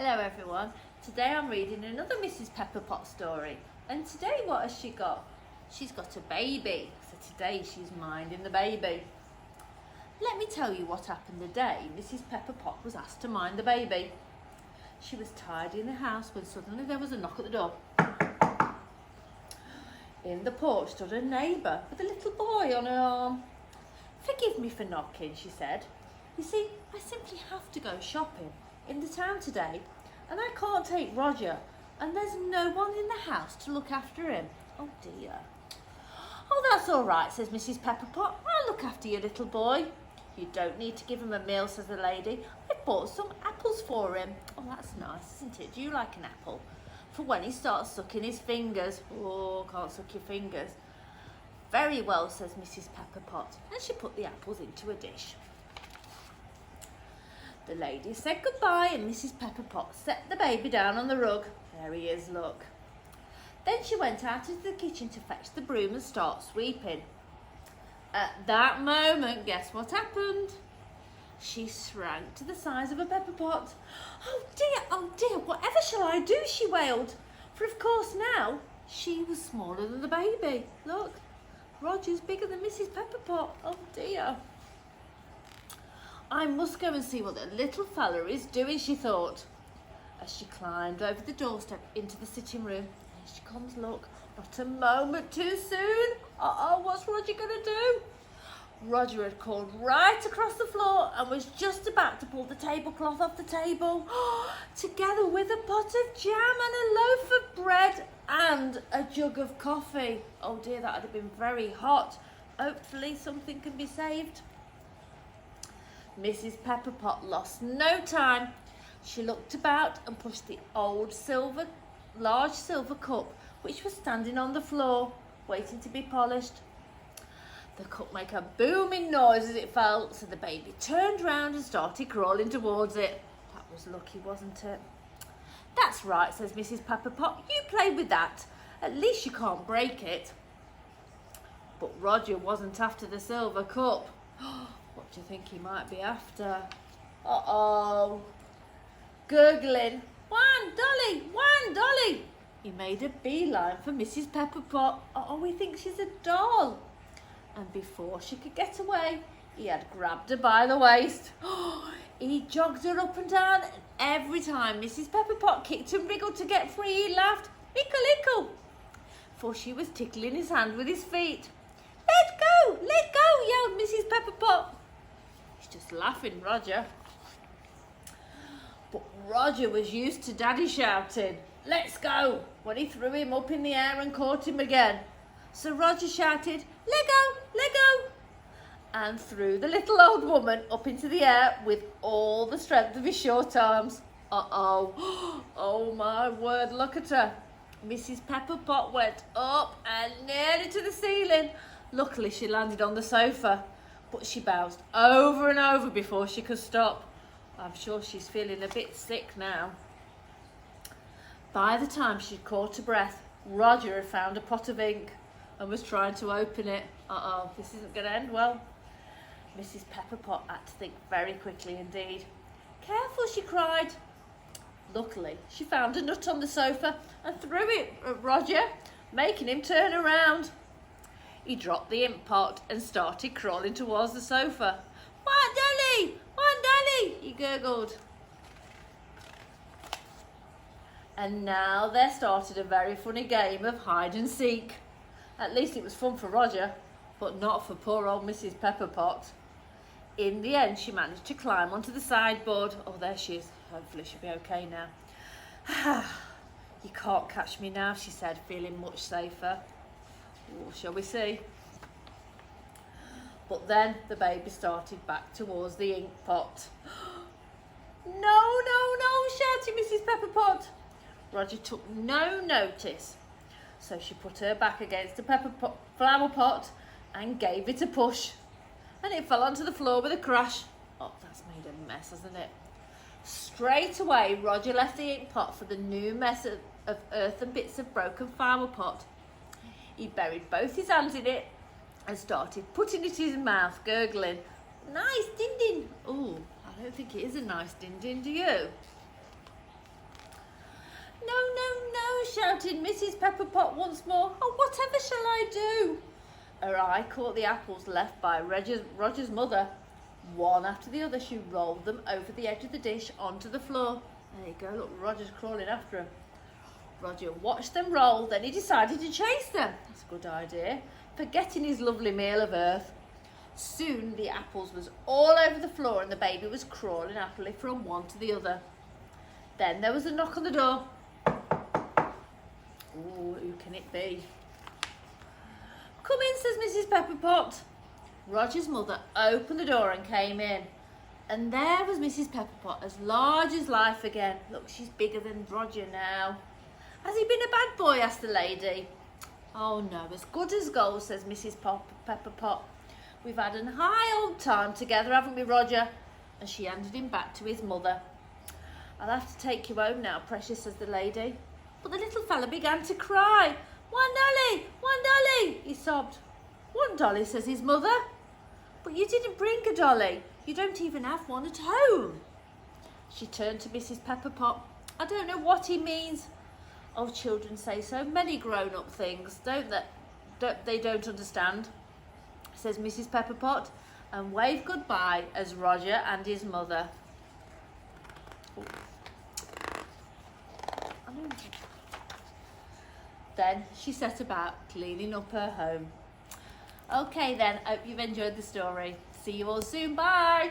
Hello everyone, today I'm reading another Mrs. Pepperpot story, and today what has she got? She's got a baby, so today she's minding the baby. Let me tell you what happened the day Mrs. Pepperpot was asked to mind the baby. She was tidying the house when suddenly there was a knock at the door. In the porch stood a neighbour with a little boy on her arm. "Forgive me for knocking," she said. "You see, I simply have to go shopping in the town today, and I can't take Roger, and there's no one in the house to look after him. Oh dear." "Oh, that's all right," says Mrs. Pepperpot. "I'll look after your little boy." "You don't need to give him a meal," says the lady. "I bought some apples for him." "Oh, that's nice, isn't it? Do you like an apple? For when he starts sucking his fingers." "Oh, can't suck your fingers." "Very well," says Mrs. Pepperpot, and she put the apples into a dish. The lady said goodbye, and Mrs. Pepperpot set the baby down on the rug. There he is, look. Then she went out into the kitchen to fetch the broom and start sweeping. At that moment, guess what happened? She shrank to the size of a pepper pot. Oh dear, whatever shall I do?" she wailed. For of course now she was smaller than the baby. Look, Roger's bigger than Mrs. Pepperpot. Oh dear. "I must go and see what the little fella is doing," she thought, as she climbed over the doorstep into the sitting room. Here she comes, look, not a moment too soon. What's Roger going to do? Roger had crawled right across the floor and was just about to pull the tablecloth off the table, together with a pot of jam and a loaf of bread and a jug of coffee. Oh dear, that would have been very hot. Hopefully something can be saved. Mrs. Pepperpot lost no time. She looked about and pushed the old large silver cup, which was standing on the floor, waiting to be polished. The cup made a booming noise as it fell, so the baby turned round and started crawling towards it. That was lucky, wasn't it? "That's right," says Mrs. Pepperpot. "You play with that. At least you can't break it." But Roger wasn't after the silver cup. What do you think he might be after? Uh-oh. Gurgling, "One, Dolly, one, Dolly." He made a beeline for Mrs. Pepperpot. He thinks she's a doll. And before she could get away, he had grabbed her by the waist. He jogged her up and down, and every time Mrs. Pepperpot kicked and wriggled to get free, he laughed, "Ickle, ickle," for she was tickling his hand with his feet. Let go, yelled Mrs. Pepperpot. He's just laughing, Roger. But Roger was used to Daddy shouting, "Let's go," when he threw him up in the air and caught him again. So Roger shouted, let go, and threw the little old woman up into the air with all the strength of his short arms. Oh my word, look at her. Mrs. Pepperpot went up and nearly to the ceiling. Luckily she landed on the sofa, but she bounced over and over before she could stop. I'm sure she's feeling a bit sick now. By the time she'd caught her breath, Roger had found a pot of ink and was trying to open it. This isn't going to end well. Mrs. Pepperpot had to think very quickly indeed. "Careful," she cried. Luckily, she found a nut on the sofa and threw it at Roger, making him turn around. He dropped the ink pot and started crawling towards the sofa. One Dolly, he gurgled. And now there started a very funny game of hide and seek. At least it was fun for Roger, but not for poor old Mrs. Pepperpot. In the end, she managed to climb onto the sideboard. Oh, there she is. Hopefully she'll be okay now. "You can't catch me now," she said, feeling much safer. Oh, shall we see? But then the baby started back towards the ink pot. No, shouted Mrs. Pepperpot. Roger took no notice. So she put her back against the flower pot and gave it a push. And it fell onto the floor with a crash. Oh, that's made a mess, hasn't it? Straight away, Roger left the ink pot for the new mess of earth and bits of broken flower pot. He buried both his hands in it and started putting it in his mouth, gurgling, "Nice din din." Oh, I don't think it is a nice din din, do you? shouted Mrs. Pepperpot once more. Oh, whatever shall I do? Her eye caught the apples left by Roger's mother. One after the other, she rolled them over the edge of the dish onto the floor. There you go, look, Roger's crawling after them. Roger watched them roll, then he decided to chase them. That's a good idea, forgetting his lovely meal of earth. Soon the apples was all over the floor and the baby was crawling happily from one to the other. Then there was a knock on the door. Ooh, who can it be? Come in, says Mrs. Pepperpot. Roger's mother opened the door and came in. And there was Mrs. Pepperpot, as large as life again. Look, she's bigger than Roger now. Has he been a bad boy? Asked the lady. Oh no, as good as gold, says Mrs. Pepperpot. We've had a high old time together, haven't we, Roger? And she handed him back to his mother. I'll have to take you home now, precious, says the lady. But the little fella began to cry. One dolly, he sobbed. One dolly, says his mother. But you didn't bring a dolly. You don't even have one at home. She turned to Mrs. Pepperpot. I don't know what he means. Oh, children say so many grown-up things, don't they? They don't understand, says Mrs. Pepperpot, and waved goodbye as Roger and his mother. Then she set about cleaning up her home. Okay then, hope you've enjoyed the story. See you all soon, bye!